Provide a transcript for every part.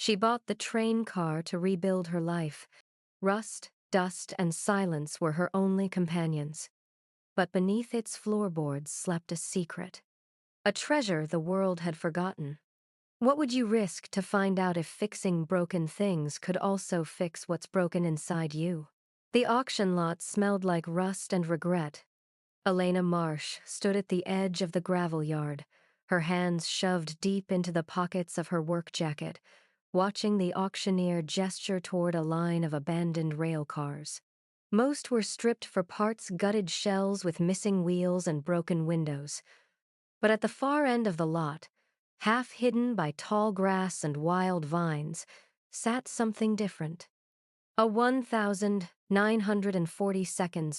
She bought the train car to rebuild her life. Rust, dust, and silence were her only companions. But beneath its floorboards slept a secret, a treasure the world had forgotten. What would you risk to find out if fixing broken things could also fix what's broken inside you? The auction lot smelled like rust and regret. Elena Marsh stood at the edge of the gravel yard, her hands shoved deep into the pockets of her work jacket, watching the auctioneer gesture toward a line of abandoned rail cars. Most were stripped for parts, gutted shells with missing wheels and broken windows. But at the far end of the lot, half hidden by tall grass and wild vines, sat something different. A 1,940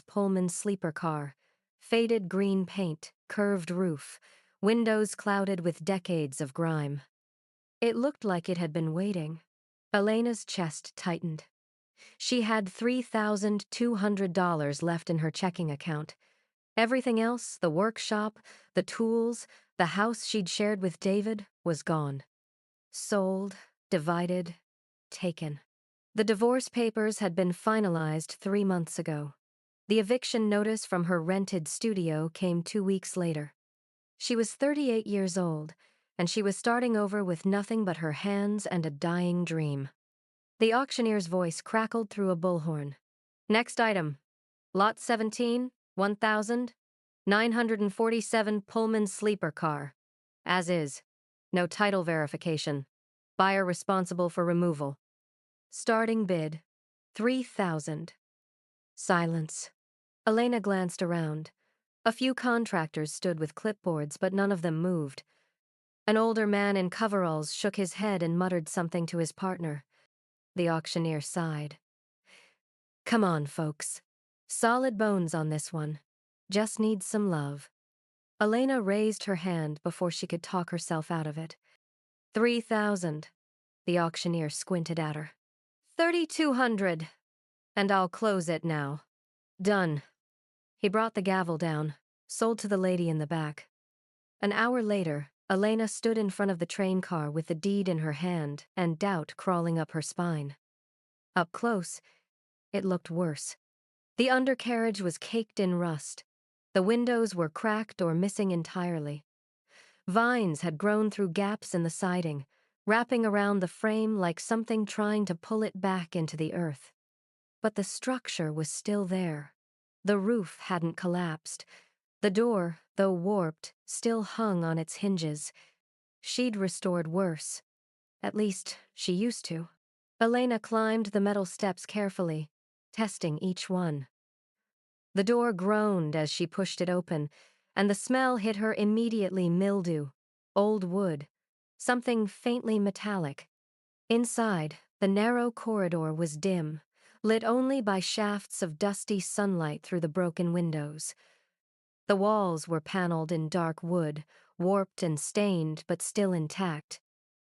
Pullman sleeper car, faded green paint, curved roof, windows clouded with decades of grime. It looked like it had been waiting. Elena's chest tightened. She had $3,200 left in her checking account. Everything else, the workshop, the tools, the house she'd shared with David, was gone. Sold, divided, taken. The divorce papers had been finalized 3 months ago. The eviction notice from her rented studio came 2 weeks later. She was 38 years old, and she was starting over with nothing but her hands and a dying dream. The auctioneer's voice crackled through a bullhorn. Next item. Lot 17, 1,947 Pullman sleeper car. As is. No title verification. Buyer responsible for removal. Starting bid, 3,000. Silence. Elena glanced around. A few contractors stood with clipboards, but none of them moved. An older man in coveralls shook his head and muttered something to his partner. The auctioneer sighed. Come on, folks. Solid bones on this one. Just needs some love. Elena raised her hand before she could talk herself out of it. 3,000. The auctioneer squinted at her. 3,200. And I'll close it now. Done. He brought the gavel down, sold to the lady in the back. An hour later, Elena stood in front of the train car with the deed in her hand and doubt crawling up her spine. Up close, it looked worse. The undercarriage was caked in rust. The windows were cracked or missing entirely. Vines had grown through gaps in the siding, wrapping around the frame like something trying to pull it back into the earth. But the structure was still there. The roof hadn't collapsed. The door, though warped, still hung on its hinges. She'd restored worse. At least, she used to. Elena climbed the metal steps carefully, testing each one. The door groaned as she pushed it open, and the smell hit her immediately: mildew, old wood, something faintly metallic. Inside, the narrow corridor was dim, lit only by shafts of dusty sunlight through the broken windows. The walls were paneled in dark wood, warped and stained but still intact.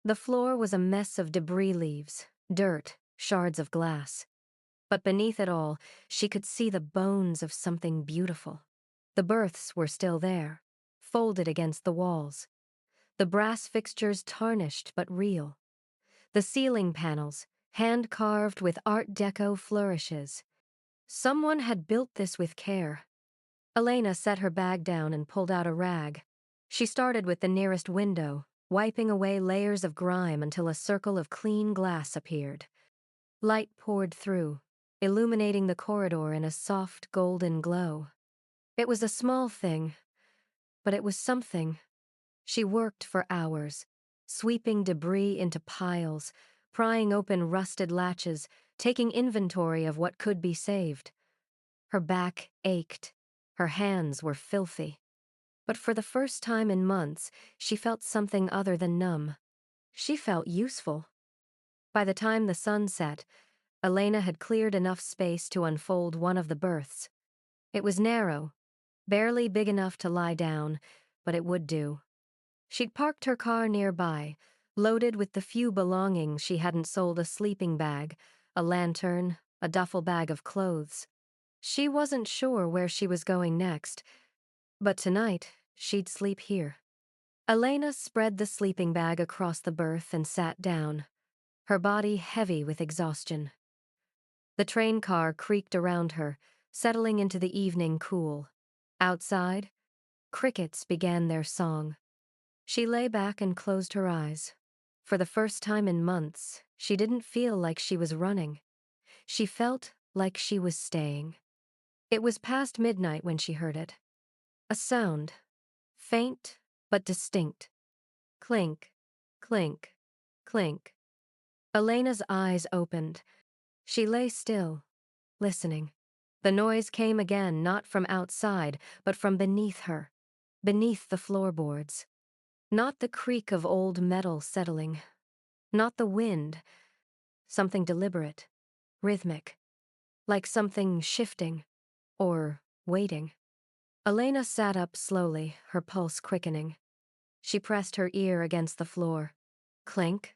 The floor was a mess of debris leaves, dirt, shards of glass. But beneath it all, she could see the bones of something beautiful. The berths were still there, folded against the walls. The brass fixtures tarnished but real. The ceiling panels, hand-carved with Art Deco flourishes. Someone had built this with care. Elena set her bag down and pulled out a rag. She started with the nearest window, wiping away layers of grime until a circle of clean glass appeared. Light poured through, illuminating the corridor in a soft golden glow. It was a small thing, but it was something. She worked for hours, sweeping debris into piles, prying open rusted latches, taking inventory of what could be saved. Her back ached. Her hands were filthy. But for the first time in months, she felt something other than numb. She felt useful. By the time the sun set, Elena had cleared enough space to unfold one of the berths. It was narrow, barely big enough to lie down, but it would do. She'd parked her car nearby, loaded with the few belongings she hadn't sold: a sleeping bag, a lantern, a duffel bag of clothes. She wasn't sure where she was going next, but tonight she'd sleep here. Elena spread the sleeping bag across the berth and sat down. her body heavy with exhaustion. The train car creaked around her, settling into the evening cool. Outside, crickets began their song. She lay back and closed her eyes. For the first time in months, she didn't feel like she was running. She felt like she was staying. It was past midnight when she heard it. A sound, faint but distinct. Clink, clink, clink. Elena's eyes opened. She lay still, listening. The noise came again, not from outside, but from beneath her, beneath the floorboards. Not the creak of old metal settling. Not the wind. Something deliberate, rhythmic, like something shifting or waiting. Elena sat up slowly, her pulse quickening. She pressed her ear against the floor. Clink,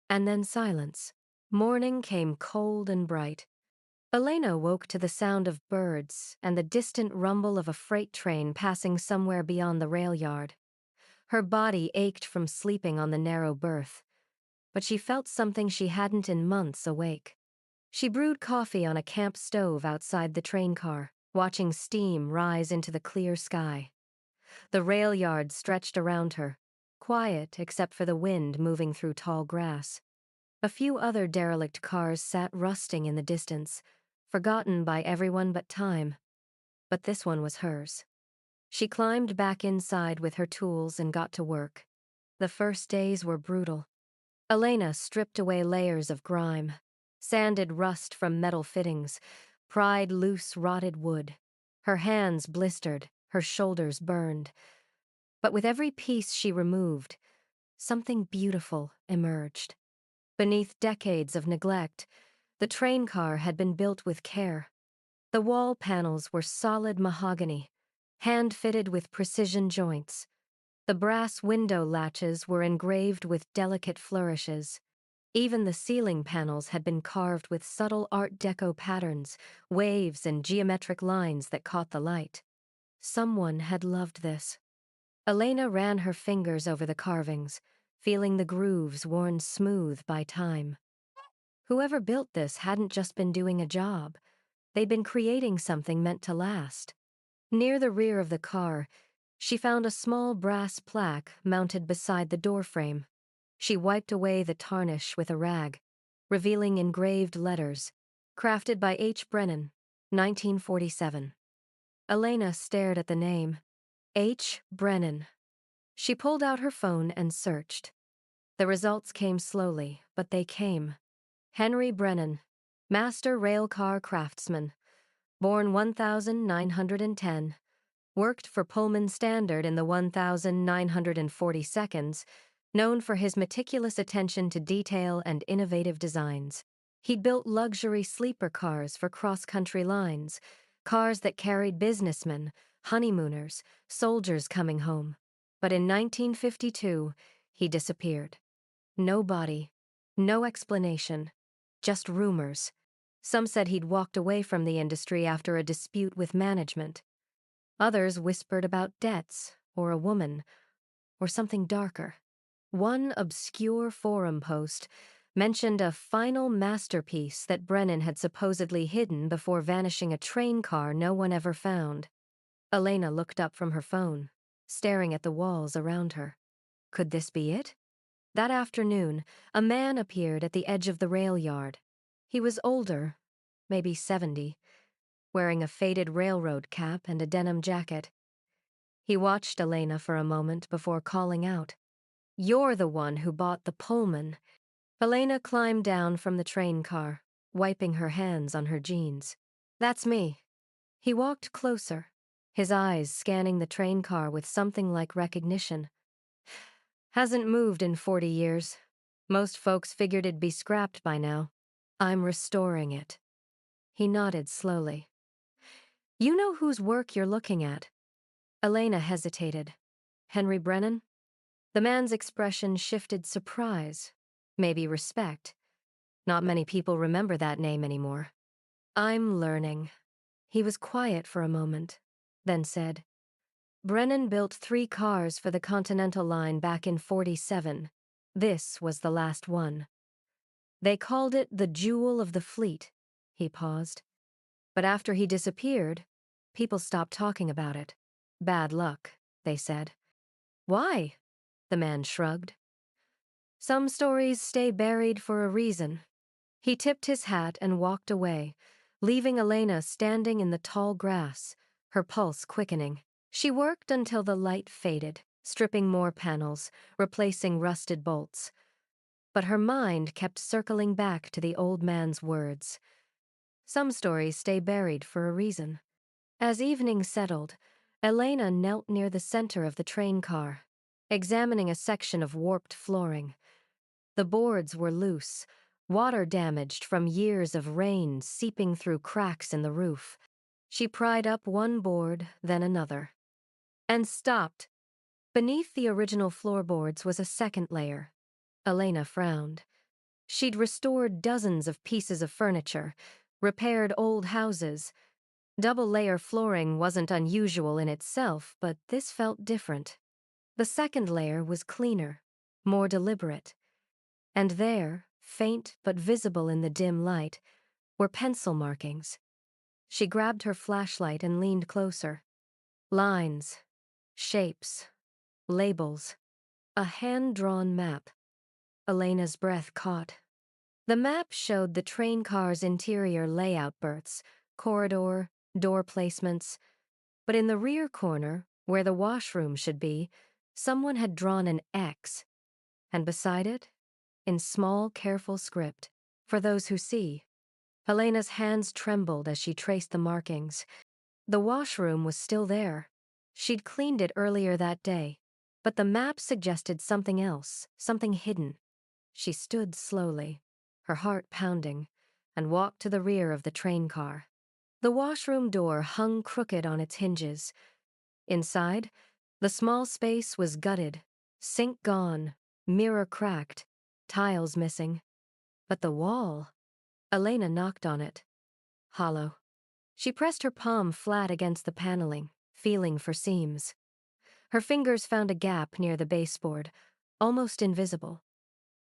and then silence. Morning came cold and bright. Elena woke to the sound of birds and the distant rumble of a freight train passing somewhere beyond the rail yard. Her body ached from sleeping on the narrow berth, but she felt something she hadn't in months awake. She brewed coffee on a camp stove outside the train car, watching steam rise into the clear sky. The rail yard stretched around her, quiet except for the wind moving through tall grass. A few other derelict cars sat rusting in the distance, forgotten by everyone but time. But this one was hers. She climbed back inside with her tools and got to work. The first days were brutal. Elena stripped away layers of grime, sanded rust from metal fittings, pried loose rotted wood. Her hands blistered, her shoulders burned. But with every piece she removed, something beautiful emerged. Beneath decades of neglect, the train car had been built with care. The wall panels were solid mahogany, hand-fitted with precision joints. The brass window latches were engraved with delicate flourishes. Even the ceiling panels had been carved with subtle Art Deco patterns, waves and geometric lines that caught the light. Someone had loved this. Elena ran her fingers over the carvings, feeling the grooves worn smooth by time. Whoever built this hadn't just been doing a job. They'd been creating something meant to last. Near the rear of the car, she found a small brass plaque mounted beside the doorframe. She wiped away the tarnish with a rag, revealing engraved letters, crafted by H. Brennan, 1947. Elena stared at the name. H. Brennan. She pulled out her phone and searched. The results came slowly, but they came. Henry Brennan, master railcar craftsman, born 1910, worked for Pullman Standard in the 1942nd, known for his meticulous attention to detail and innovative designs. He'd built luxury sleeper cars for cross-country lines, cars that carried businessmen, honeymooners, soldiers coming home. But in 1952, he disappeared. No body, no explanation, just rumors. Some said he'd walked away from the industry after a dispute with management. Others whispered about debts, or a woman, or something darker. One obscure forum post mentioned a final masterpiece that Brennan had supposedly hidden before vanishing a train car no one ever found. Elena looked up from her phone, staring at the walls around her. Could this be it? That afternoon, a man appeared at the edge of the rail yard. He was older, maybe 70, wearing a faded railroad cap and a denim jacket. He watched Elena for a moment before calling out, "You're the one who bought the Pullman." Elena climbed down from the train car, wiping her hands on her jeans. "That's me." He walked closer, his eyes scanning the train car with something like recognition. "Hasn't moved in 40 years. Most folks figured it'd be scrapped by now. I'm restoring it." He nodded slowly. "You know whose work you're looking at?" Elena hesitated. "Henry Brennan?" The man's expression shifted surprise, maybe respect. Not many people remember that name anymore. "I'm learning." He was quiet for a moment, then said, "Brennan built 3 cars for the Continental Line back in '47. This was the last one." They called it the jewel of the fleet. He paused. But after he disappeared, people stopped talking about it. Bad luck, they said. Why? The man shrugged. Some stories stay buried for a reason. He tipped his hat and walked away, leaving Elena standing in the tall grass, her pulse quickening. She worked until the light faded, stripping more panels, replacing rusted bolts. But her mind kept circling back to the old man's words. Some stories stay buried for a reason. As evening settled, Elena knelt near the center of the train car, examining a section of warped flooring. The boards were loose, water damaged from years of rain seeping through cracks in the roof. She pried up one board, then another, and stopped. Beneath the original floorboards was a second layer. Elena frowned. She'd restored dozens of pieces of furniture, repaired old houses. Double-layer flooring wasn't unusual in itself, but this felt different. The second layer was cleaner, more deliberate. And there, faint but visible in the dim light, were pencil markings. She grabbed her flashlight and leaned closer. Lines, shapes, labels, a hand-drawn map. Elena's breath caught. The map showed the train car's interior layout berths, corridor, door placements, but in the rear corner, where the washroom should be, someone had drawn an X, and beside it, in small, careful script, "For those who see." Elena's hands trembled as she traced the markings. The washroom was still there. She'd cleaned it earlier that day, but the map suggested something else, something hidden. She stood slowly, her heart pounding, and walked to the rear of the train car. The washroom door hung crooked on its hinges. Inside, the small space was gutted, sink gone, mirror cracked, tiles missing. But the wall... Elena knocked on it. Hollow. She pressed her palm flat against the paneling, feeling for seams. Her fingers found a gap near the baseboard, almost invisible.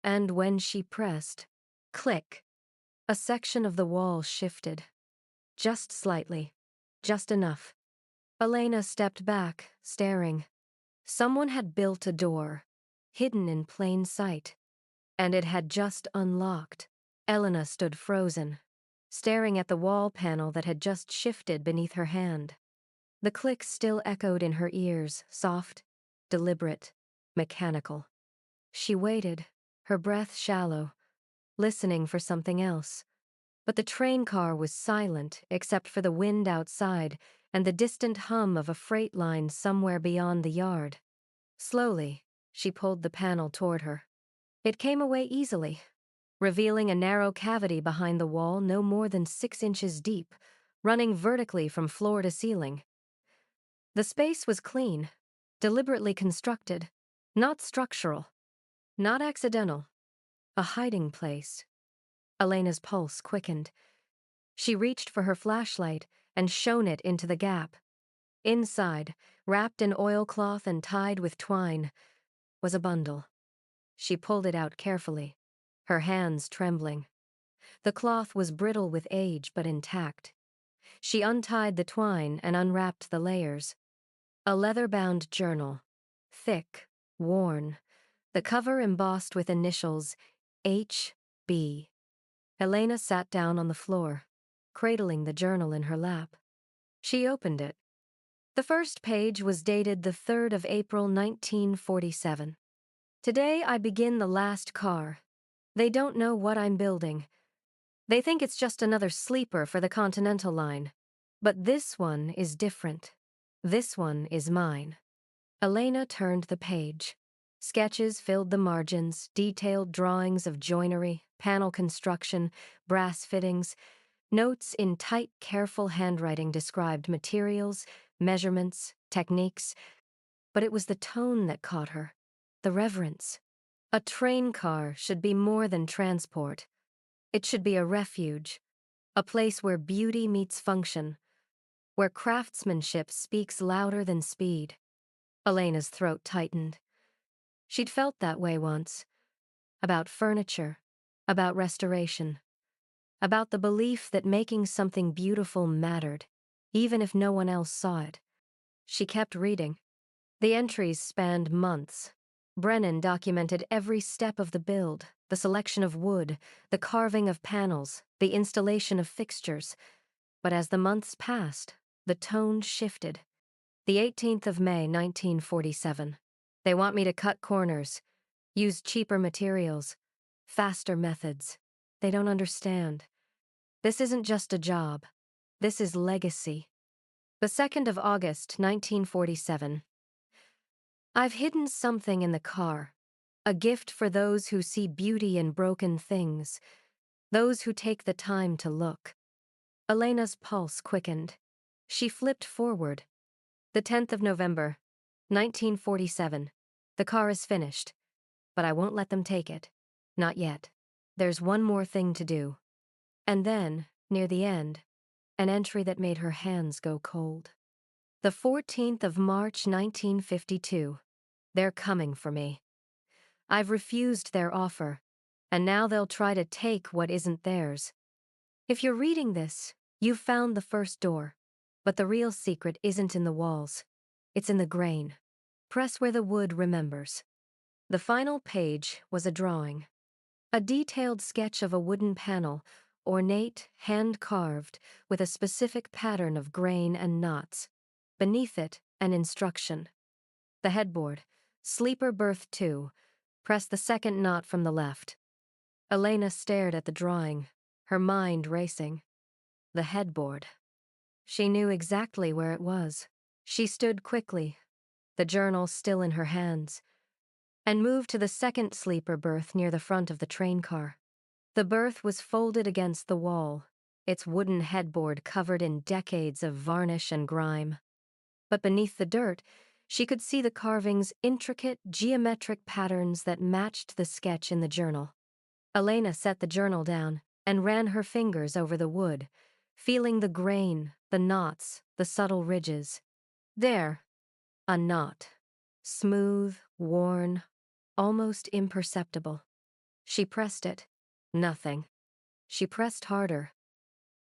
And when she pressed, click, a section of the wall shifted. Just slightly. Just enough. Elena stepped back, staring. Someone had built a door, hidden in plain sight, and it had just unlocked. Elena stood frozen, staring at the wall panel that had just shifted beneath her hand. The click still echoed in her ears, soft, deliberate, mechanical. She waited, her breath shallow, listening for something else. But the train car was silent except for the wind outside and the distant hum of a freight line somewhere beyond the yard. Slowly, she pulled the panel toward her. It came away easily, revealing a narrow cavity behind the wall no more than 6 inches deep, running vertically from floor to ceiling. The space was clean, deliberately constructed, not structural, not accidental, a hiding place. Elena's pulse quickened. She reached for her flashlight and shone it into the gap. Inside, wrapped in oilcloth and tied with twine, was a bundle. She pulled it out carefully, her hands trembling. The cloth was brittle with age but intact. She untied the twine and unwrapped the layers. A leather-bound journal, thick, worn, the cover embossed with initials H.B. Elena sat down on the floor, cradling the journal in her lap. She opened it. The first page was dated the 3rd of April, 1947. Today I begin the last car. They don't know what I'm building. They think it's just another sleeper for the Continental Line. But this one is different. This one is mine. Elena turned the page. Sketches filled the margins, detailed drawings of joinery, panel construction, brass fittings. Notes in tight, careful handwriting described materials, measurements, techniques. But it was the tone that caught her, the reverence. A train car should be more than transport. It should be a refuge, a place where beauty meets function, where craftsmanship speaks louder than speed. Elena's throat tightened. She'd felt that way once, about furniture, about restoration, about the belief that making something beautiful mattered, even if no one else saw it. She kept reading. The entries spanned months. Brennan documented every step of the build, the selection of wood, the carving of panels, the installation of fixtures. But as the months passed, the tone shifted. The 18th of May, 1947. They want me to cut corners, use cheaper materials, faster methods. They don't understand. This isn't just a job. This is legacy. The 2nd of August, 1947. I've hidden something in the car. A gift for those who see beauty in broken things. Those who take the time to look. Elena's pulse quickened. She flipped forward. The 10th of November, 1947. The car is finished. But I won't let them take it. Not yet. There's one more thing to do. And then, near the end, an entry that made her hands go cold. The 14th of March, 1952. They're coming for me. I've refused their offer, and now they'll try to take what isn't theirs. If you're reading this, you've found the first door, but the real secret isn't in the walls. It's in the grain. Press where the wood remembers. The final page was a drawing. A detailed sketch of a wooden panel, ornate, hand-carved, with a specific pattern of grain and knots. Beneath it, an instruction. The headboard, Sleeper Berth 2. Press the second knot from the left. Elena stared at the drawing, her mind racing. The headboard. She knew exactly where it was. She stood quickly, the journal still in her hands, and moved to the second sleeper berth near the front of the train car. The berth was folded against the wall, its wooden headboard covered in decades of varnish and grime. But beneath the dirt, she could see the carving's intricate, geometric patterns that matched the sketch in the journal. Elena set the journal down and ran her fingers over the wood, feeling the grain, the knots, the subtle ridges. There, a knot. Smooth, worn, almost imperceptible. She pressed it. Nothing. She pressed harder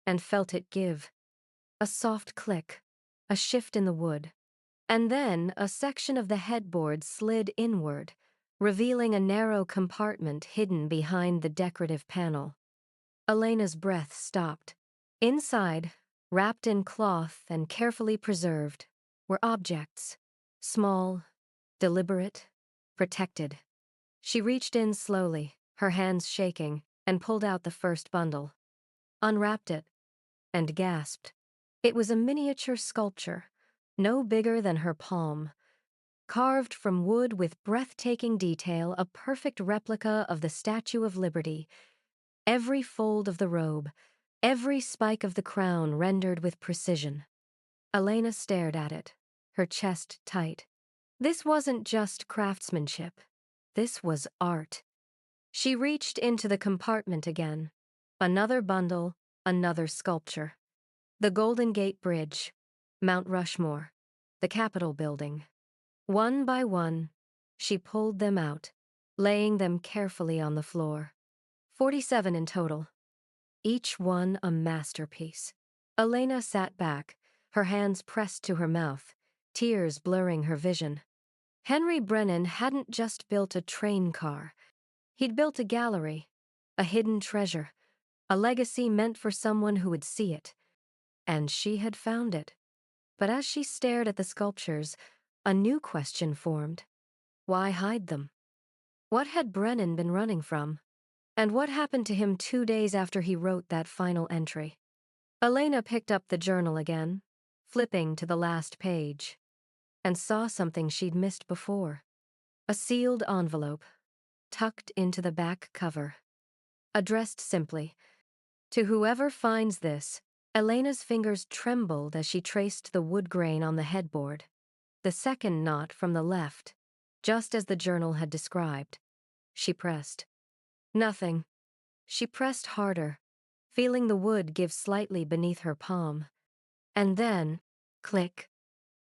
and felt it give. A soft click, a shift in the wood. And then a section of the headboard slid inward, revealing a narrow compartment hidden behind the decorative panel. Elena's breath stopped. Inside, wrapped in cloth and carefully preserved, were objects. Small, deliberate, protected. She reached in slowly, her hands shaking, and pulled out the first bundle. Unwrapped it, and gasped. It was a miniature sculpture, no bigger than her palm. Carved from wood with breathtaking detail, a perfect replica of the Statue of Liberty. Every fold of the robe, every spike of the crown rendered with precision. Elena stared at it, her chest tight. This wasn't just craftsmanship. This was art. She reached into the compartment again. Another bundle, another sculpture. The Golden Gate Bridge, Mount Rushmore, the Capitol building. One by one, she pulled them out, laying them carefully on the floor. 47 in total. Each one a masterpiece. Elena sat back, her hands pressed to her mouth, tears blurring her vision. Henry Brennan hadn't just built a train car. He'd built a gallery, a hidden treasure, a legacy meant for someone who would see it. And she had found it. But as she stared at the sculptures, a new question formed. Why hide them? What had Brennan been running from? And what happened to him 2 days after he wrote that final entry? Elena picked up the journal again, flipping to the last page, and saw something she'd missed before. A sealed envelope, tucked into the back cover. Addressed simply, "To whoever finds this." Elena's fingers trembled as she traced the wood grain on the headboard. The second knot from the left, just as the journal had described. She pressed. Nothing. She pressed harder, feeling the wood give slightly beneath her palm. And then, click.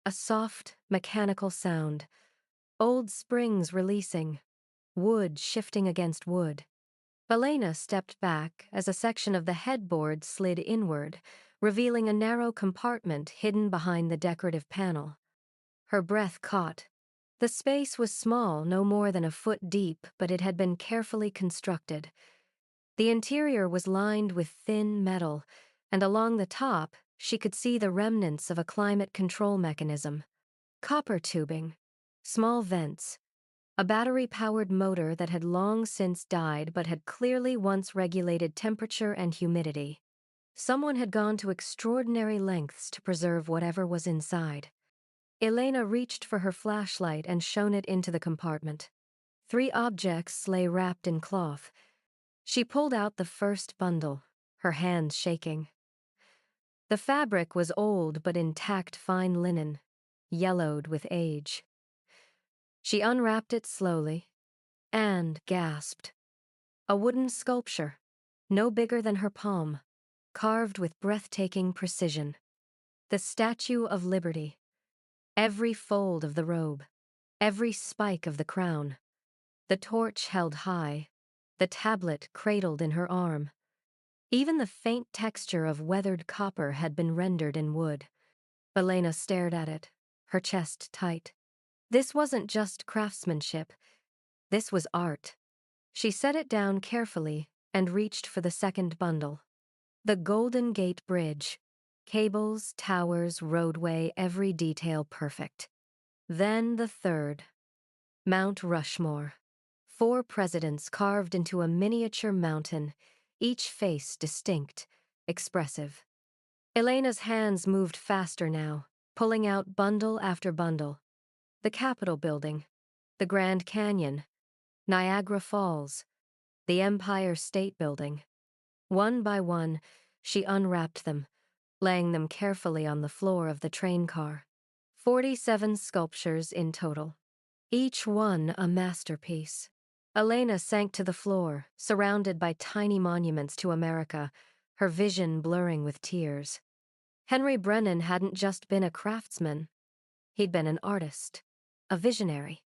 A soft, mechanical sound. Old springs releasing. Wood shifting against wood. Elena stepped back as a section of the headboard slid inward, revealing a narrow compartment hidden behind the decorative panel. Her breath caught. The space was small, no more than a foot deep, but it had been carefully constructed. The interior was lined with thin metal, and along the top, she could see the remnants of a climate control mechanism. Copper tubing, small vents, a battery-powered motor that had long since died but had clearly once regulated temperature and humidity. Someone had gone to extraordinary lengths to preserve whatever was inside. Elena reached for her flashlight and shone it into the compartment. 3 objects lay wrapped in cloth. She pulled out the first bundle, her hands shaking. The fabric was old but intact fine linen, yellowed with age. She unwrapped it slowly and gasped. A wooden sculpture, no bigger than her palm, carved with breathtaking precision. The Statue of Liberty. Every fold of the robe, every spike of the crown. The torch held high, the tablet cradled in her arm. Even the faint texture of weathered copper had been rendered in wood. Elena stared at it, her chest tight. This wasn't just craftsmanship. This was art. She set it down carefully and reached for the second bundle. The Golden Gate Bridge. Cables, towers, roadway, every detail perfect. Then the third. Mount Rushmore. 4 presidents carved into a miniature mountain, each face distinct, expressive. Elena's hands moved faster now, pulling out bundle after bundle. The Capitol Building, the Grand Canyon, Niagara Falls, the Empire State Building. One by one, she unwrapped them, laying them carefully on the floor of the train car. 47 sculptures in total, each one a masterpiece. Elena sank to the floor, surrounded by tiny monuments to America, her vision blurring with tears. Henry Brennan hadn't just been a craftsman. He'd been an artist, a visionary.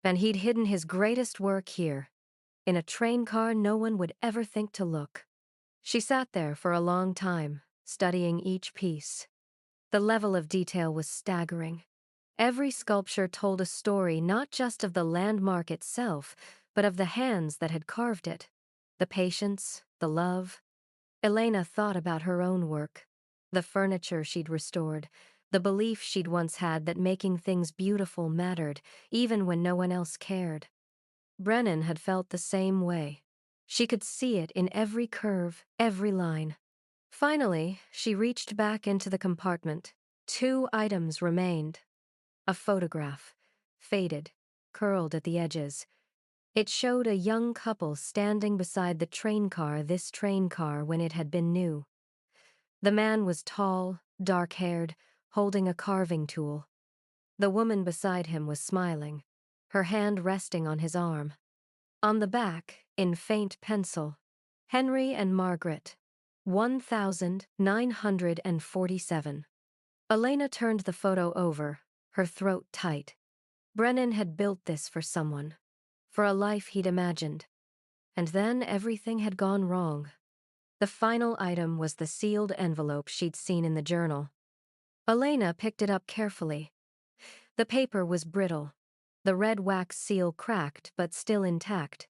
And he'd hidden his greatest work here, in a train car no one would ever think to look. She sat there for a long time, studying each piece. The level of detail was staggering. Every sculpture told a story not just of the landmark itself, but of the hands that had carved it. The patience, the love. Elena thought about her own work, the furniture she'd restored, the belief she'd once had that making things beautiful mattered, even when no one else cared. Brennan had felt the same way. She could see it in every curve, every line. Finally, she reached back into the compartment. 2 items remained. A photograph, faded, curled at the edges. It showed a young couple standing beside this train car when it had been new. The man was tall, dark-haired, holding a carving tool. The woman beside him was smiling, her hand resting on his arm. On the back, in faint pencil, Henry and Margaret, 1947. Elena turned the photo over, her throat tight. Brennan had built this for someone, for a life he'd imagined. And then everything had gone wrong. The final item was the sealed envelope she'd seen in the journal. Elena picked it up carefully. The paper was brittle, the red wax seal cracked but still intact.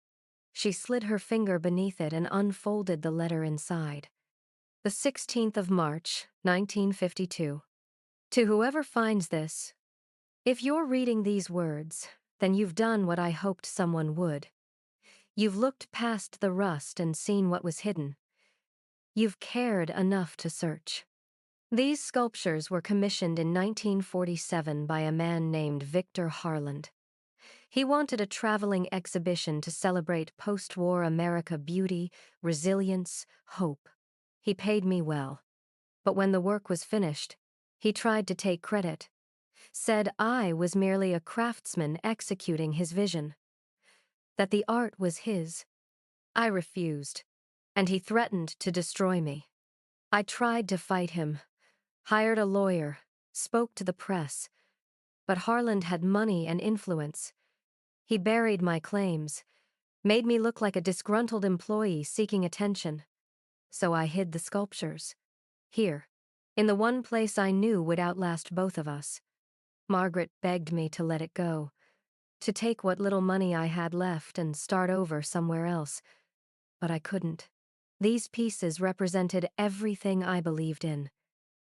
She slid her finger beneath it and unfolded the letter inside. The 16th of March, 1952. To whoever finds this, if you're reading these words, then you've done what I hoped someone would. You've looked past the rust and seen what was hidden. You've cared enough to search. These sculptures were commissioned in 1947 by a man named Victor Harland. He wanted a traveling exhibition to celebrate post-war America beauty, resilience, hope. He paid me well. But when the work was finished, he tried to take credit. Said I was merely a craftsman executing his vision. That the art was his. I refused, and he threatened to destroy me. I tried to fight him, hired a lawyer, spoke to the press. But Harland had money and influence. He buried my claims. made me look like a disgruntled employee seeking attention. So I hid the sculptures. Here, in the one place I knew would outlast both of us. Margaret begged me to let it go, to take what little money I had left and start over somewhere else. But I couldn't. These pieces represented everything I believed in.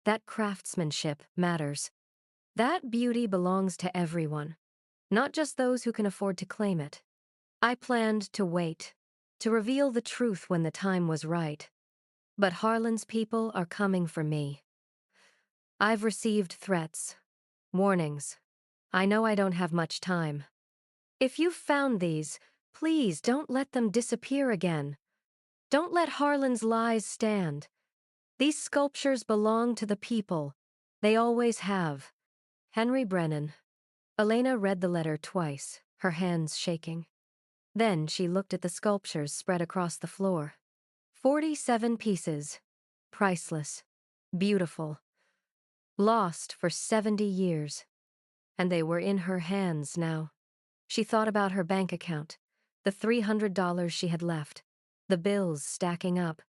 That craftsmanship matters. That beauty belongs to everyone, not just those who can afford to claim it. I planned to wait, to reveal the truth when the time was right. But Harlan's people are coming for me. I've received threats, warnings. I know I don't have much time. If you've found these, please don't let them disappear again. Don't let Harlan's lies stand. These sculptures belong to the people. They always have. Henry Brennan. Elena read the letter twice, her hands shaking. Then she looked at the sculptures spread across the floor. 47 pieces. Priceless. Beautiful. Lost for 70 years. And they were in her hands now. She thought about her bank account, the $300 she had left, the bills stacking up,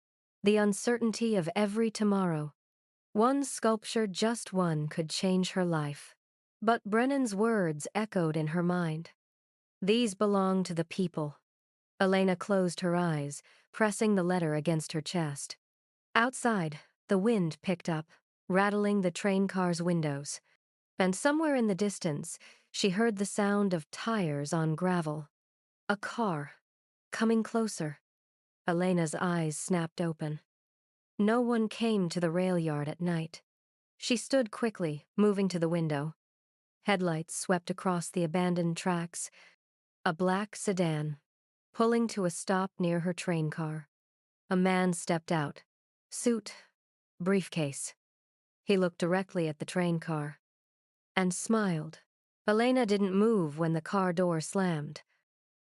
the uncertainty of every tomorrow. One sculpture, just one, could change her life. But Brennan's words echoed in her mind. These belong to the people. Elena closed her eyes, pressing the letter against her chest. Outside, the wind picked up, rattling the train car's windows. And somewhere in the distance, she heard the sound of tires on gravel. A car, coming closer. Elena's eyes snapped open. No one came to the rail yard at night. She stood quickly, moving to the window. Headlights swept across the abandoned tracks. A black sedan, pulling to a stop near her train car. A man stepped out. Suit, briefcase. He looked directly at the train car and smiled. Elena didn't move when the car door slammed.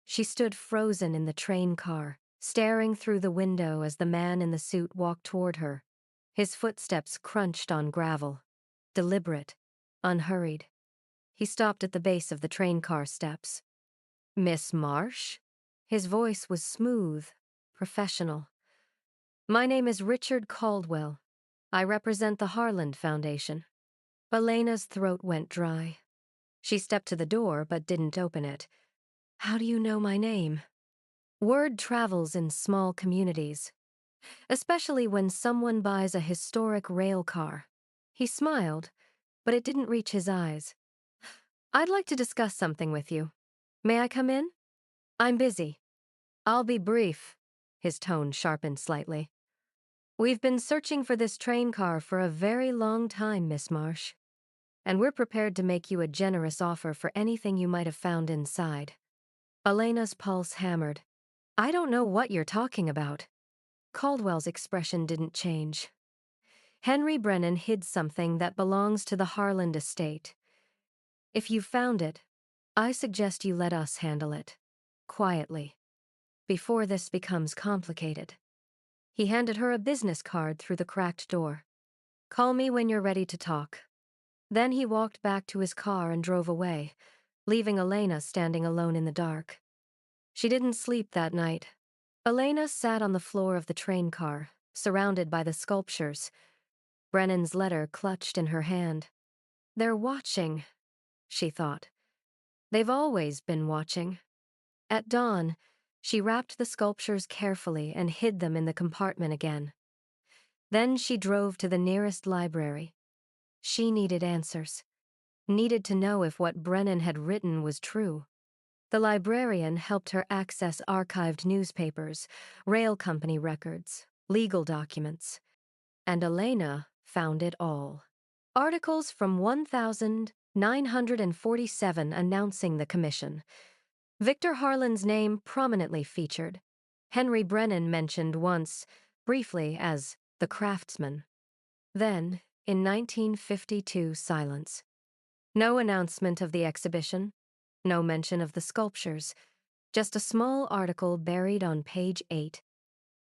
She stood frozen in the train car, staring through the window as the man in the suit walked toward her. His footsteps crunched on gravel, deliberate, unhurried. He stopped at the base of the train car steps. "Miss Marsh?" His voice was smooth, professional. "My name is Richard Caldwell. I represent the Harland Foundation." Elena's throat went dry. She stepped to the door but didn't open it. "How do you know my name?" Word travels in small communities, especially when someone buys a historic rail car. He smiled, but it didn't reach his eyes. "I'd like to discuss something with you. May I come in?" "I'm busy." "I'll be brief." His tone sharpened slightly. "We've been searching for this train car for a very long time, Miss Marsh. And we're prepared to make you a generous offer for anything you might have found inside." Elena's pulse hammered. "I don't know what you're talking about." Caldwell's expression didn't change. "Henry Brennan hid something that belongs to the Harland estate. If you found it, I suggest you let us handle it. Quietly. Before this becomes complicated." He handed her a business card through the cracked door. "Call me when you're ready to talk." Then he walked back to his car and drove away, leaving Elena standing alone in the dark. She didn't sleep that night. Elena sat on the floor of the train car, surrounded by the sculptures. Brennan's letter clutched in her hand. "They're watching," she thought. "They've always been watching." At dawn, she wrapped the sculptures carefully and hid them in the compartment again. Then she drove to the nearest library. She needed answers. Needed to know if what Brennan had written was true. The librarian helped her access archived newspapers, rail company records, legal documents. And Elena found it all. Articles from 1947 announcing the commission. Victor Harlan's name prominently featured. Henry Brennan mentioned once, briefly, as the craftsman. Then, in 1952, silence. No announcement of the exhibition, no mention of the sculptures, just a small article buried on page 8.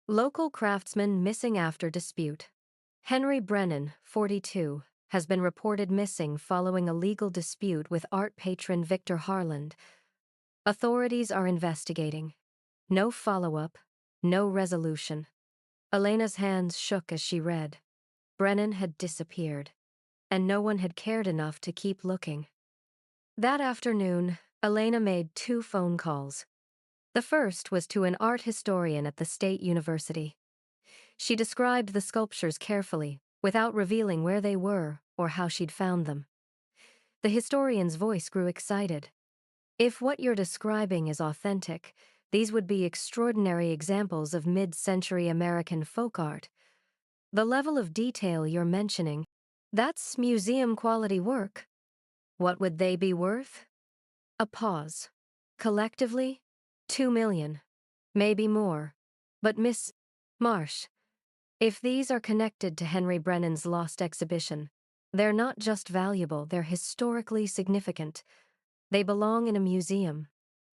Local craftsman missing after dispute. Henry Brennan, 42, has been reported missing following a legal dispute with art patron Victor Harland. Authorities are investigating. No follow-up, no resolution. Elena's hands shook as she read. Brennan had disappeared, and no one had cared enough to keep looking. That afternoon, Elena made 2 phone calls. The first was to an art historian at the State University. She described the sculptures carefully, without revealing where they were or how she'd found them. The historian's voice grew excited. If what you're describing is authentic, these would be extraordinary examples of mid-century American folk art. The level of detail you're mentioning, that's museum-quality work. What would they be worth? A pause. Collectively, 2 million. Maybe more. But Miss Marsh, if these are connected to Henry Brennan's lost exhibition, they're not just valuable, they're historically significant. They belong in a museum.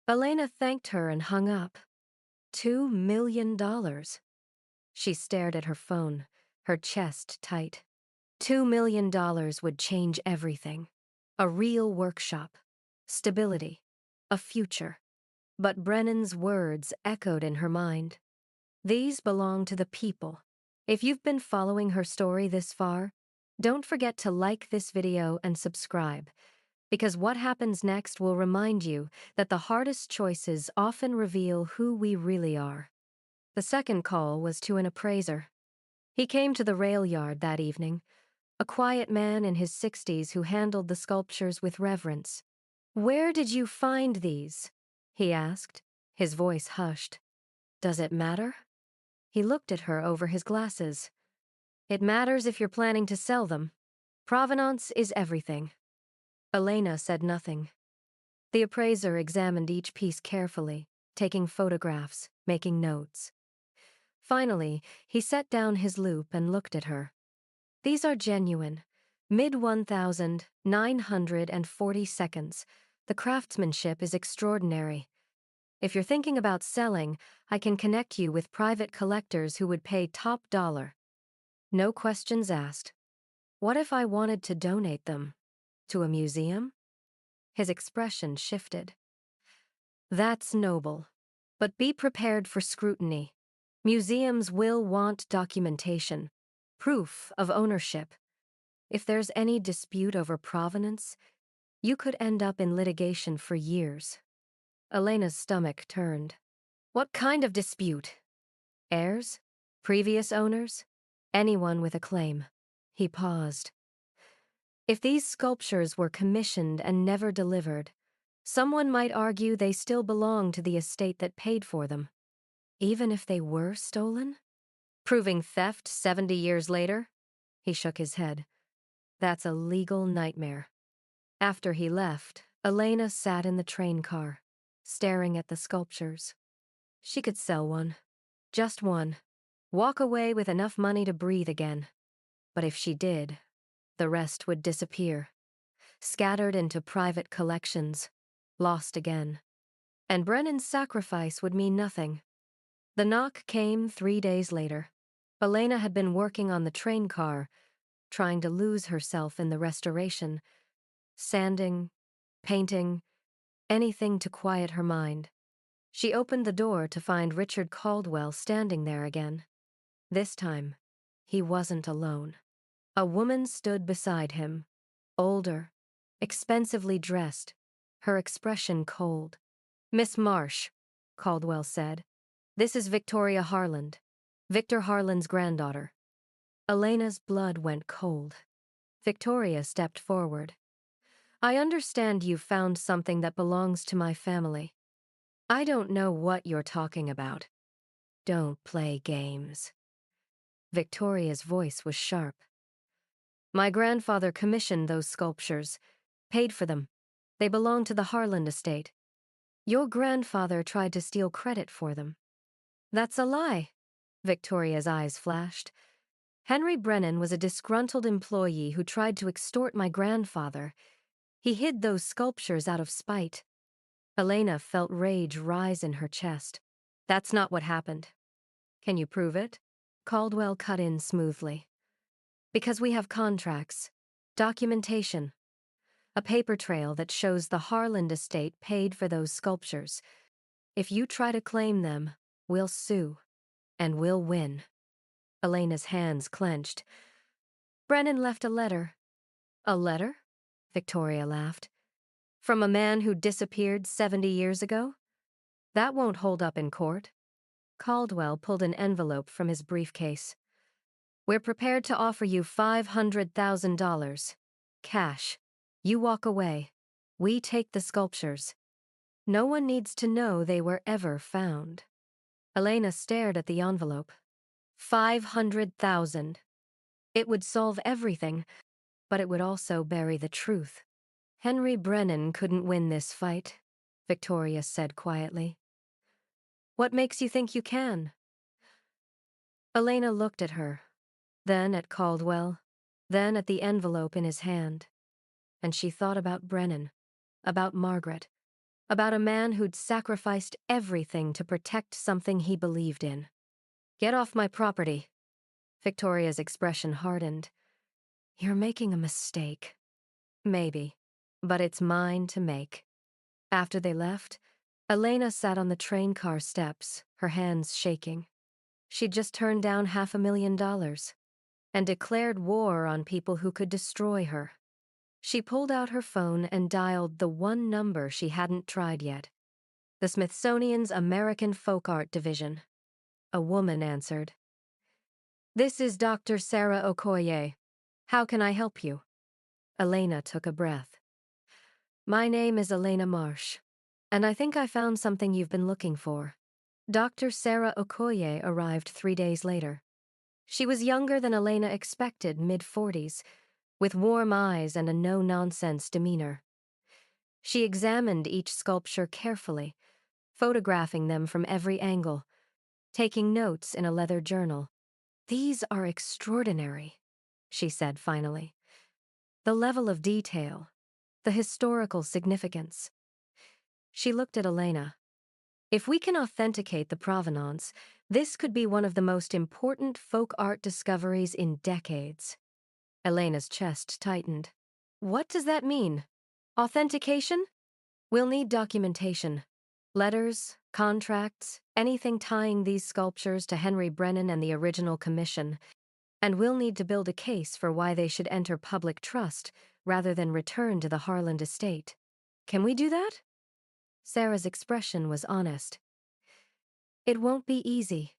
Elena thanked her and hung up. $2 million. She stared at her phone, her chest tight. $2 million would change everything. A real workshop. Stability. A future. But Brennan's words echoed in her mind. These belong to the people. If you've been following her story this far, don't forget to like this video and subscribe, because what happens next will remind you that the hardest choices often reveal who we really are. The second call was to an appraiser. He came to the rail yard that evening, a quiet man in his 60s who handled the sculptures with reverence. "Where did you find these?" he asked, his voice hushed. "Does it matter?" He looked at her over his glasses. "It matters if you're planning to sell them. Provenance is everything." Elena said nothing. The appraiser examined each piece carefully, taking photographs, making notes. Finally, he set down his loupe and looked at her. "These are genuine. Mid-1940 seconds. The craftsmanship is extraordinary. If you're thinking about selling, I can connect you with private collectors who would pay top dollar. No questions asked. What if I wanted to donate them? To a museum?" His expression shifted. "That's noble. But be prepared for scrutiny. Museums will want documentation, proof of ownership. If there's any dispute over provenance, you could end up in litigation for years." Elena's stomach turned. "What kind of dispute? Heirs? Previous owners? Anyone with a claim?" He paused. "If these sculptures were commissioned and never delivered, someone might argue they still belong to the estate that paid for them. Even if they were stolen? Proving theft 70 years later?" He shook his head. "That's a legal nightmare." After he left, Elena sat in the train car, staring at the sculptures. She could sell one. Just one. Walk away with enough money to breathe again. But if she did, the rest would disappear, scattered into private collections, lost again. And Brennan's sacrifice would mean nothing. The knock came 3 days later. Elena had been working on the train car, trying to lose herself in the restoration, sanding, painting, anything to quiet her mind. She opened the door to find Richard Caldwell standing there again. This time, he wasn't alone. A woman stood beside him, older, expensively dressed, her expression cold. "Miss Marsh," Caldwell said. "This is Victoria Harland, Victor Harland's granddaughter." Elena's blood went cold. Victoria stepped forward. "I understand you found something that belongs to my family. I don't know what you're talking about." "Don't play games." Victoria's voice was sharp. "My grandfather commissioned those sculptures, paid for them. They belong to the Harland estate. Your grandfather tried to steal credit for them." "That's a lie." Victoria's eyes flashed. "Henry Brennan was a disgruntled employee who tried to extort my grandfather. He hid those sculptures out of spite." Elena felt rage rise in her chest. "That's not what happened." "Can you prove it?" Caldwell cut in smoothly. "Because we have contracts, documentation, a paper trail that shows the Harland estate paid for those sculptures. If you try to claim them, we'll sue. And we'll win. Elena's hands clenched. Brennan left a letter. A letter? Victoria laughed. From a man who disappeared 70 years ago? That won't hold up in court. Caldwell pulled an envelope from his briefcase. We're prepared to offer you $500,000. Cash. You walk away. We take the sculptures. No one needs to know they were ever found. Elena stared at the envelope. 500,000. It would solve everything, but it would also bury the truth. Henry Brennan couldn't win this fight, Victoria said quietly. What makes you think you can? Elena looked at her, then at Caldwell, then at the envelope in his hand. And she thought about Brennan, about Margaret, about a man who'd sacrificed everything to protect something he believed in. Get off my property. Victoria's expression hardened. You're making a mistake. Maybe, but it's mine to make. After they left, Elena sat on the train car steps, her hands shaking. She'd just turned down $500,000 and declared war on people who could destroy her. She pulled out her phone and dialed the one number she hadn't tried yet. The Smithsonian's American Folk Art Division. A woman answered. This is Dr. Sarah Okoye. How can I help you? Elena took a breath. My name is Elena Marsh, and I think I found something you've been looking for. Dr. Sarah Okoye arrived 3 days later. She was younger than Elena expected, mid-40s, with warm eyes and a no-nonsense demeanor. She examined each sculpture carefully, photographing them from every angle, taking notes in a leather journal. These are extraordinary, she said finally. The level of detail, the historical significance. She looked at Elena. If we can authenticate the provenance, this could be one of the most important folk art discoveries in decades. Elena's chest tightened. What does that mean? Authentication? We'll need documentation. Letters, contracts, anything tying these sculptures to Henry Brennan and the original commission. And we'll need to build a case for why they should enter public trust rather than return to the Harland estate. Can we do that? Sarah's expression was honest. It won't be easy.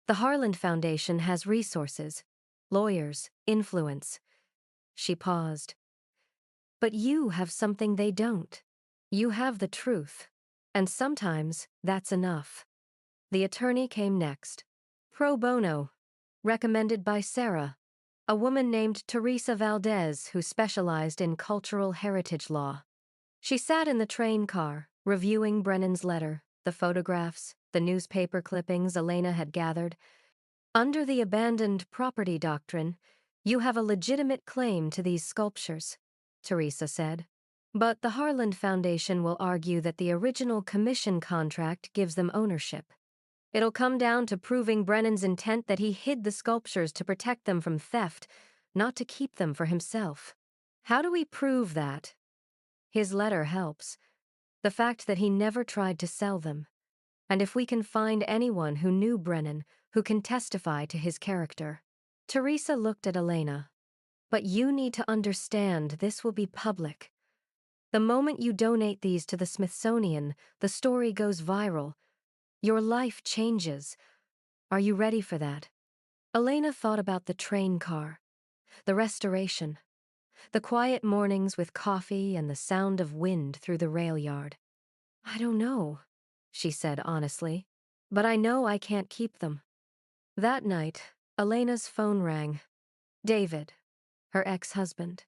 The Harland Foundation has resources, lawyers, influence. She paused. But you have something they don't. You have the truth, and sometimes that's enough. The attorney came next. Pro bono, recommended by Sarah, a woman named Teresa Valdez who specialized in cultural heritage law. She sat in the train car, reviewing Brennan's letter, the photographs, the newspaper clippings Elena had gathered. Under the abandoned property doctrine, you have a legitimate claim to these sculptures, Teresa said. But the Harland Foundation will argue that the original commission contract gives them ownership. It'll come down to proving Brennan's intent that he hid the sculptures to protect them from theft, not to keep them for himself. How do we prove that? His letter helps. The fact that he never tried to sell them. And if we can find anyone who knew Brennan, who can testify to his character. Teresa looked at Elena. But you need to understand this will be public. The moment you donate these to the Smithsonian, the story goes viral. Your life changes. Are you ready for that? Elena thought about the train car, the restoration, the quiet mornings with coffee and the sound of wind through the rail yard. I don't know, she said honestly, but I know I can't keep them. That night, Elena's phone rang. David, her ex-husband.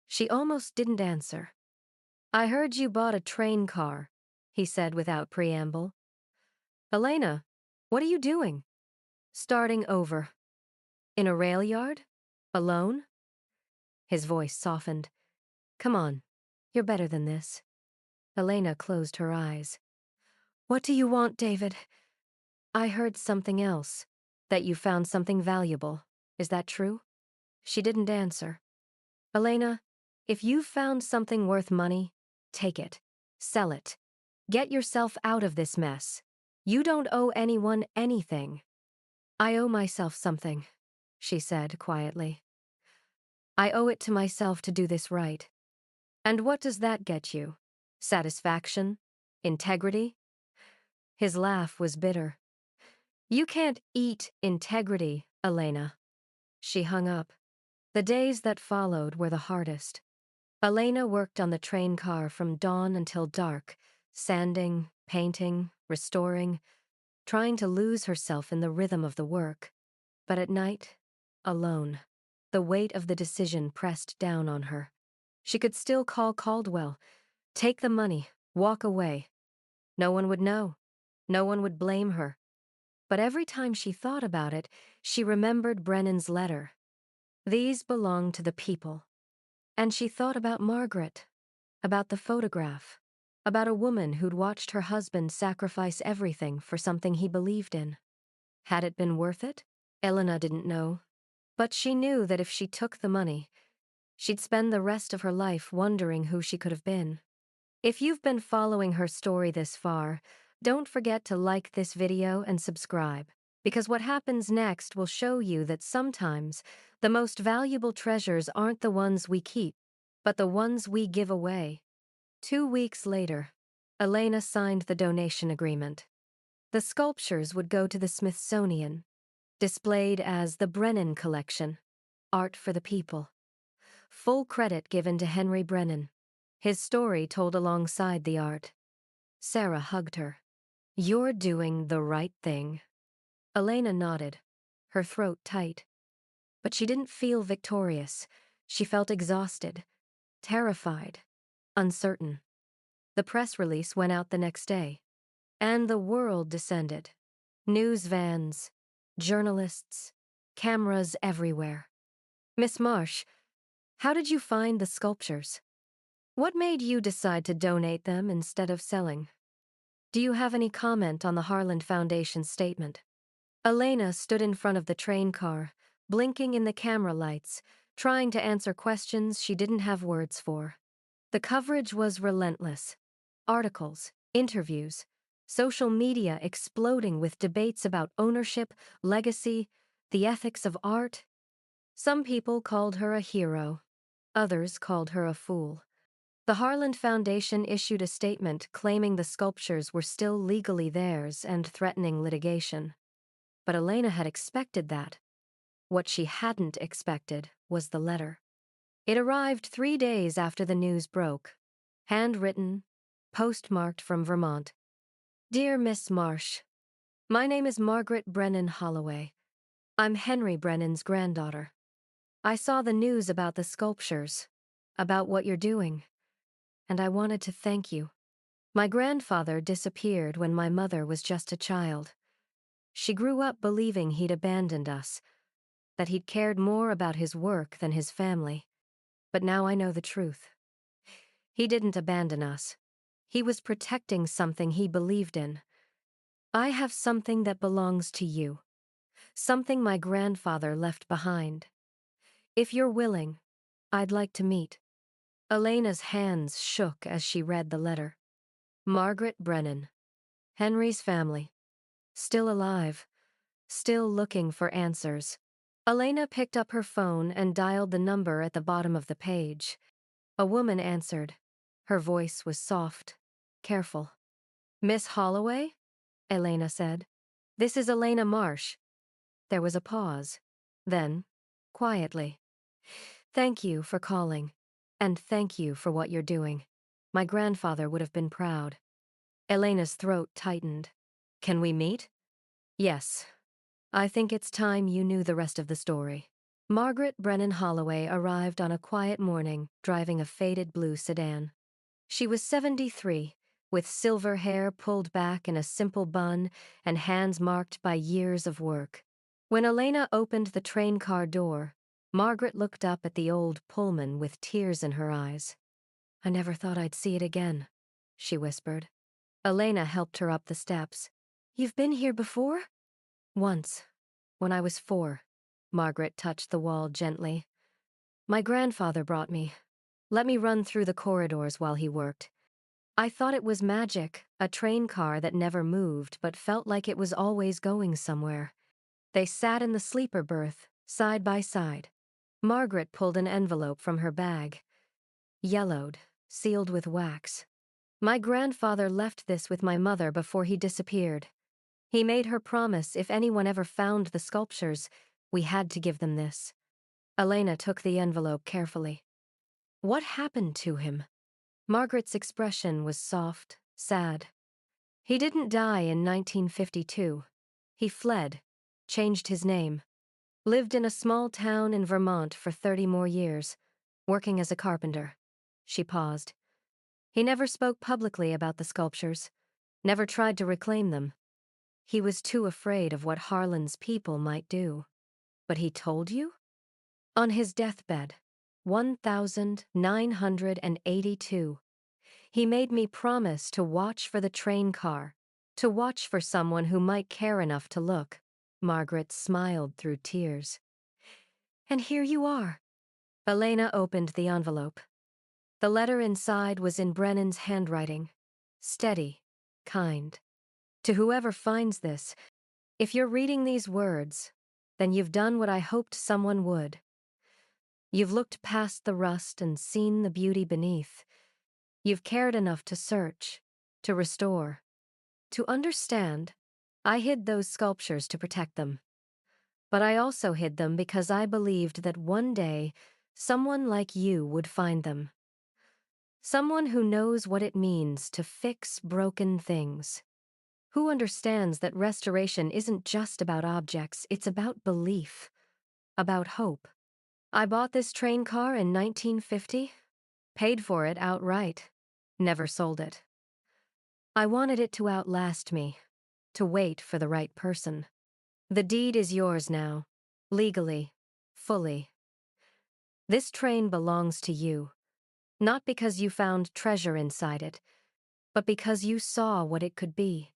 She almost didn't answer. I heard you bought a train car, he said without preamble. Elena, what are you doing? Starting over. In a rail yard? Alone? His voice softened. Come on, you're better than this. Elena closed her eyes. What do you want, David? I heard something else, that you found something valuable. Is that true? She didn't answer. Elena, if you've found something worth money, take it. Sell it. Get yourself out of this mess. You don't owe anyone anything. I owe myself something, she said quietly. I owe it to myself to do this right. And what does that get you? Satisfaction? Integrity? His laugh was bitter. You can't eat integrity, Elena. She hung up. The days that followed were the hardest. Elena worked on the train car from dawn until dark, sanding, painting, restoring, trying to lose herself in the rhythm of the work. But at night, alone, the weight of the decision pressed down on her. She could still call Caldwell, take the money, walk away. No one would know. No one would blame her. But every time she thought about it, she remembered Brennan's letter. These belonged to the people. And she thought about Margaret, about the photograph, about a woman who'd watched her husband sacrifice everything for something he believed in. Had it been worth it? Elena didn't know. But she knew that if she took the money, she'd spend the rest of her life wondering who she could have been. If you've been following her story this far, don't forget to like this video and subscribe, because what happens next will show you that sometimes the most valuable treasures aren't the ones we keep, but the ones we give away. 2 weeks later, Elena signed the donation agreement. The sculptures would go to the Smithsonian, displayed as the Brennan Collection, Art for the People. Full credit given to Henry Brennan, his story told alongside the art. Sarah hugged her. You're doing the right thing. Elena nodded, her throat tight. But she didn't feel victorious. She felt exhausted, terrified, uncertain. The press release went out the next day, and the world descended. News vans, journalists, cameras everywhere. Miss Marsh, how did you find the sculptures? What made you decide to donate them instead of selling? Do you have any comment on the Harland Foundation's statement? Elena stood in front of the train car, blinking in the camera lights, trying to answer questions she didn't have words for. The coverage was relentless. Articles, interviews, social media exploding with debates about ownership, legacy, the ethics of art. Some people called her a hero. Others called her a fool. The Harland Foundation issued a statement claiming the sculptures were still legally theirs and threatening litigation. But Elena had expected that. What she hadn't expected was the letter. It arrived 3 days after the news broke. Handwritten, postmarked from Vermont. Dear Miss Marsh, my name is Margaret Brennan Holloway. I'm Henry Brennan's granddaughter. I saw the news about the sculptures, about what you're doing, and I wanted to thank you. My grandfather disappeared when my mother was just a child. She grew up believing he'd abandoned us, that he'd cared more about his work than his family. But now I know the truth. He didn't abandon us. He was protecting something he believed in. I have something that belongs to you, something my grandfather left behind. If you're willing, I'd like to meet. Elena's hands shook as she read the letter. Margaret Brennan, Henry's family, still alive, still looking for answers. Elena picked up her phone and dialed the number at the bottom of the page. A woman answered. Her voice was soft, careful. Miss Holloway? Elena said. This is Elena Marsh. There was a pause. Then, quietly. Thank you for calling, and thank you for what you're doing. My grandfather would have been proud. Elena's throat tightened. Can we meet? Yes. I think it's time you knew the rest of the story. Margaret Brennan Holloway arrived on a quiet morning, driving a faded blue sedan. She was 73, with silver hair pulled back in a simple bun and hands marked by years of work. When Elena opened the train car door, Margaret looked up at the old Pullman with tears in her eyes. I never thought I'd see it again, she whispered. Elena helped her up the steps. You've been here before? Once, when I was 4. Margaret touched the wall gently. My grandfather brought me. Let me run through the corridors while he worked. I thought it was magic, a train car that never moved but felt like it was always going somewhere. They sat in the sleeper berth, side by side. Margaret pulled an envelope from her bag. Yellowed, sealed with wax. My grandfather left this with my mother before he disappeared. He made her promise if anyone ever found the sculptures, we had to give them this. Elena took the envelope carefully. What happened to him? Margaret's expression was soft, sad. He didn't die in 1952. He fled, changed his name, lived in a small town in Vermont for 30 more years, working as a carpenter. She paused. He never spoke publicly about the sculptures, never tried to reclaim them. He was too afraid of what Harlan's people might do. But he told you? On his deathbed, 1982, he made me promise to watch for the train car, to watch for someone who might care enough to look. Margaret smiled through tears. And here you are. Elena opened the envelope. The letter inside was in Brennan's handwriting. Steady, kind. To whoever finds this, if you're reading these words, then you've done what I hoped someone would. You've looked past the rust and seen the beauty beneath. You've cared enough to search, to restore, to understand. I hid those sculptures to protect them. But I also hid them because I believed that one day someone like you would find them. Someone who knows what it means to fix broken things. Who understands that restoration isn't just about objects, it's about belief, about hope. I bought this train car in 1950, paid for it outright, never sold it. I wanted it to outlast me, to wait for the right person. The deed is yours now, legally, fully. This train belongs to you, not because you found treasure inside it, but because you saw what it could be.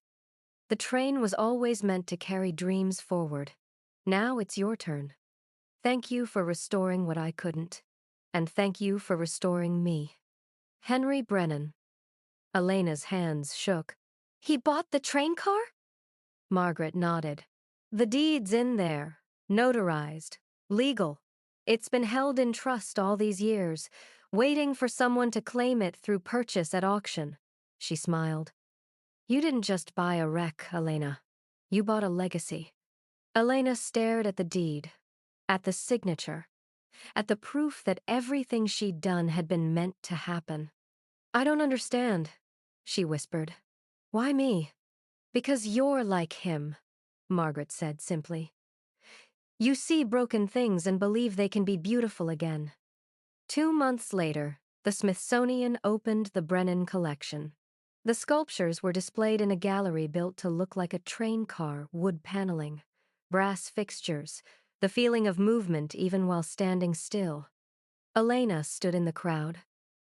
The train was always meant to carry dreams forward. Now it's your turn. Thank you for restoring what I couldn't. And thank you for restoring me. Henry Brennan. Elena's hands shook. He bought the train car? Margaret nodded. The deed's in there. Notarized. Legal. It's been held in trust all these years, waiting for someone to claim it through purchase at auction. She smiled. You didn't just buy a wreck, Elena. You bought a legacy. Elena stared at the deed, at the signature, at the proof that everything she'd done had been meant to happen. I don't understand, she whispered. Why me? Because you're like him, Margaret said simply. You see broken things and believe they can be beautiful again. 2 months later, the Smithsonian opened the Brennan collection. The sculptures were displayed in a gallery built to look like a train car, wood paneling, brass fixtures, the feeling of movement even while standing still. Elena stood in the crowd,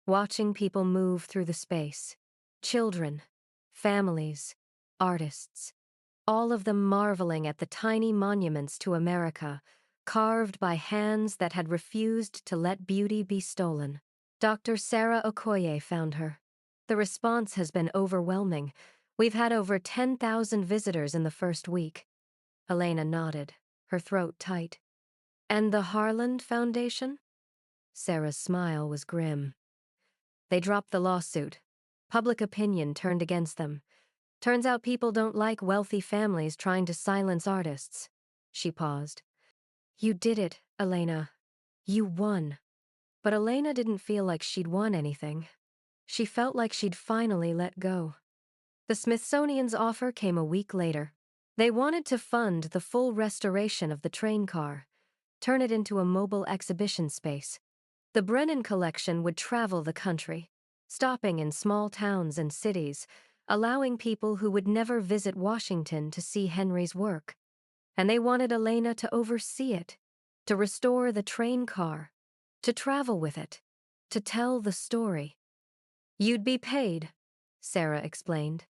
watching people move through the space. Children, families, artists, all of them marveling at the tiny monuments to America, carved by hands that had refused to let beauty be stolen. Dr. Sarah Okoye found her. The response has been overwhelming. We've had over 10,000 visitors in the first week. Elena nodded, her throat tight. And the Harlan Foundation? Sarah's smile was grim. They dropped the lawsuit. Public opinion turned against them. Turns out people don't like wealthy families trying to silence artists. She paused. You did it, Elena. You won. But Elena didn't feel like she'd won anything. She felt like she'd finally let go. The Smithsonian's offer came a week later. They wanted to fund the full restoration of the train car, turn it into a mobile exhibition space. The Brennan collection would travel the country, stopping in small towns and cities, allowing people who would never visit Washington to see Henry's work. And they wanted Elena to oversee it, to restore the train car, to travel with it, to tell the story. You'd be paid, Sarah explained.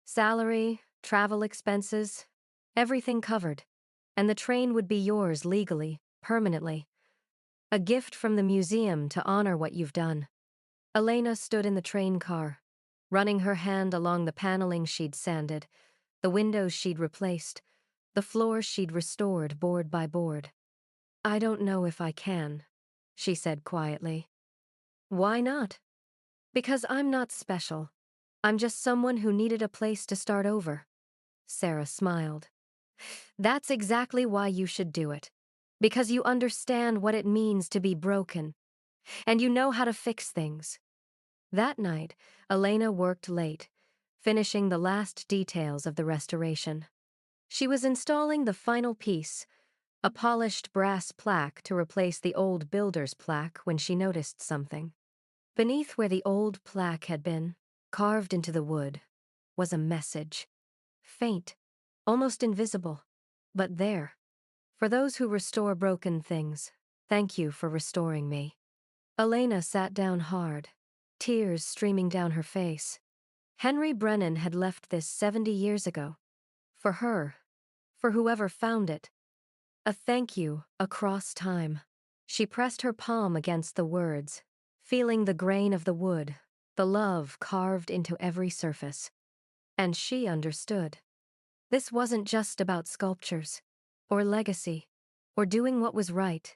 Salary, travel expenses, everything covered. And the train would be yours legally, permanently. A gift from the museum to honor what you've done. Elena stood in the train car, running her hand along the paneling she'd sanded, the windows she'd replaced, the floors she'd restored board by board. "I don't know if I can," she said quietly. "Why not?" "Because I'm not special. I'm just someone who needed a place to start over." Sarah smiled. "That's exactly why you should do it. Because you understand what it means to be broken, and you know how to fix things." That night, Elena worked late, finishing the last details of the restoration. She was installing the final piece, a polished brass plaque to replace the old builder's plaque, when she noticed something. Beneath where the old plaque had been, carved into the wood, was a message. Faint, almost invisible, but there. "For those who restore broken things, thank you for restoring me." Elena sat down hard, tears streaming down her face. Henry Brennan had left this 70 years ago. For her, for whoever found it. A thank you across time. She pressed her palm against the words, feeling the grain of the wood, the love carved into every surface. And she understood. This wasn't just about sculptures, or legacy, or doing what was right.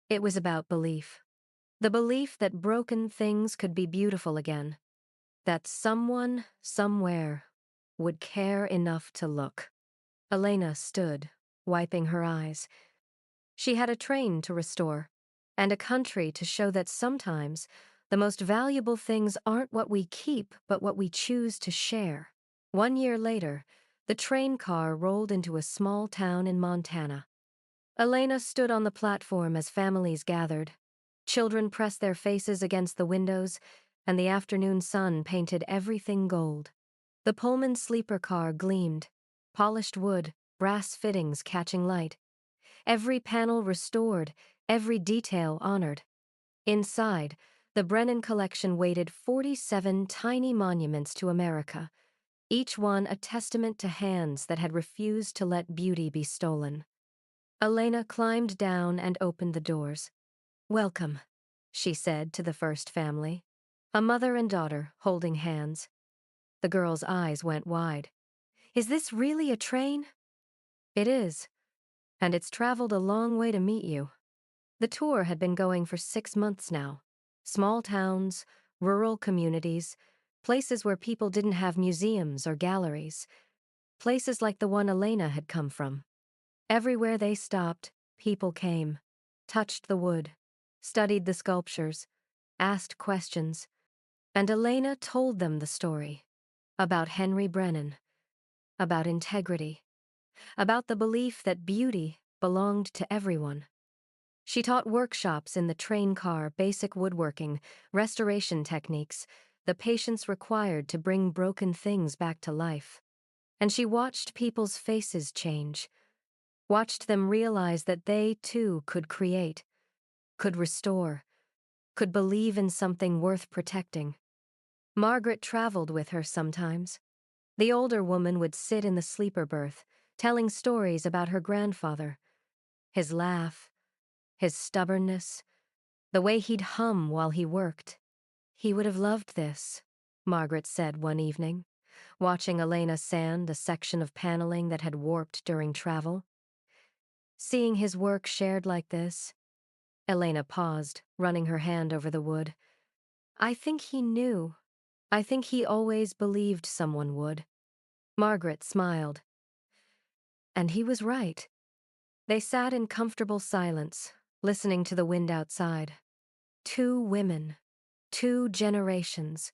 It was about belief. The belief that broken things could be beautiful again. That someone, somewhere, would care enough to look. Elena stood, wiping her eyes. She had a train to restore, and a country to show that sometimes the most valuable things aren't what we keep, but what we choose to share. 1 year later, the train car rolled into a small town in Montana. Elena stood on the platform as families gathered. Children pressed their faces against the windows, and the afternoon sun painted everything gold. The Pullman sleeper car gleamed, polished wood, brass fittings catching light. Every panel restored, every detail honored. Inside, the Brennan collection waited 47 tiny monuments to America, each one a testament to hands that had refused to let beauty be stolen. Elena climbed down and opened the doors. "Welcome," she said to the first family, a mother and daughter holding hands. The girl's eyes went wide. "Is this really a train?" "It is, and it's traveled a long way to meet you." The tour had been going for 6 months now. Small towns, rural communities, places where people didn't have museums or galleries, places like the one Elena had come from. Everywhere they stopped, people came, touched the wood, studied the sculptures, asked questions, and Elena told them the story about Henry Brennan, about integrity, about the belief that beauty belonged to everyone. She taught workshops in the train car, basic woodworking, restoration techniques, the patience required to bring broken things back to life. And she watched people's faces change, watched them realize that they, too, could create, could restore, could believe in something worth protecting. Margaret traveled with her sometimes. The older woman would sit in the sleeper berth, telling stories about her grandfather, his laugh, his stubbornness, the way he'd hum while he worked. "He would have loved this," Margaret said one evening, watching Elena sand a section of paneling that had warped during travel. Seeing his work shared like this. Elena paused, running her hand over the wood. "I think he knew. I think he always believed someone would." Margaret smiled. And he was right. They sat in comfortable silence, listening to the wind outside. 2 women, 2 generations,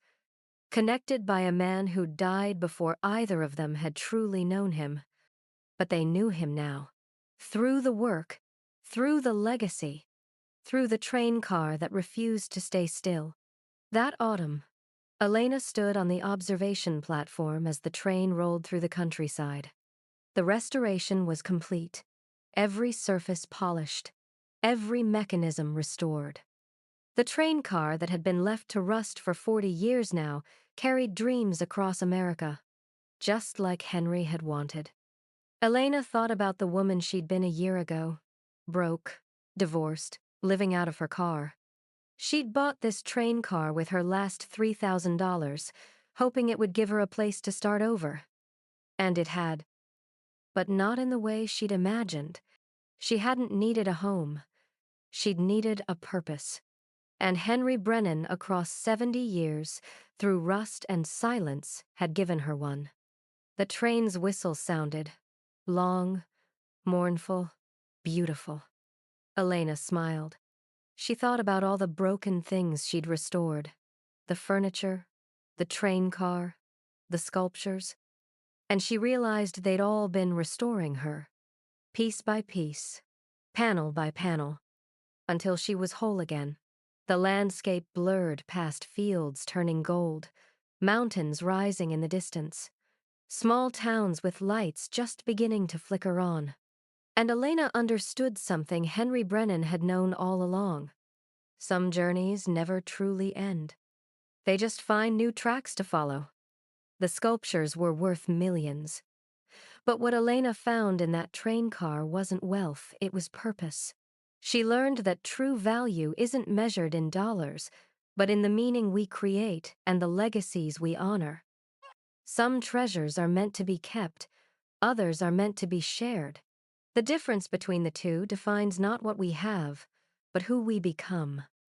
connected by a man who died before either of them had truly known him. But they knew him now. Through the work, through the legacy, through the train car that refused to stay still. That autumn, Elena stood on the observation platform as the train rolled through the countryside. The restoration was complete, every surface polished, every mechanism restored. The train car that had been left to rust for 40 years now carried dreams across America, just like Henry had wanted. Elena thought about the woman she'd been a year ago, broke, divorced, living out of her car. She'd bought this train car with her last $3,000, hoping it would give her a place to start over. And it had. But not in the way she'd imagined. She hadn't needed a home. She'd needed a purpose. And Henry Brennan, across 70 years, through rust and silence, had given her one. The train's whistle sounded. Long, mournful, beautiful. Elena smiled. She thought about all the broken things she'd restored. The furniture, the train car, the sculptures. And she realized they'd all been restoring her, piece by piece, panel by panel, until she was whole again. The landscape blurred past fields turning gold, mountains rising in the distance, small towns with lights just beginning to flicker on. And Elena understood something Henry Brennan had known all along. Some journeys never truly end. They just find new tracks to follow. The sculptures were worth millions. But what Elena found in that train car wasn't wealth, it was purpose. She learned that true value isn't measured in dollars, but in the meaning we create and the legacies we honor. Some treasures are meant to be kept, others are meant to be shared. The difference between the two defines not what we have, but who we become.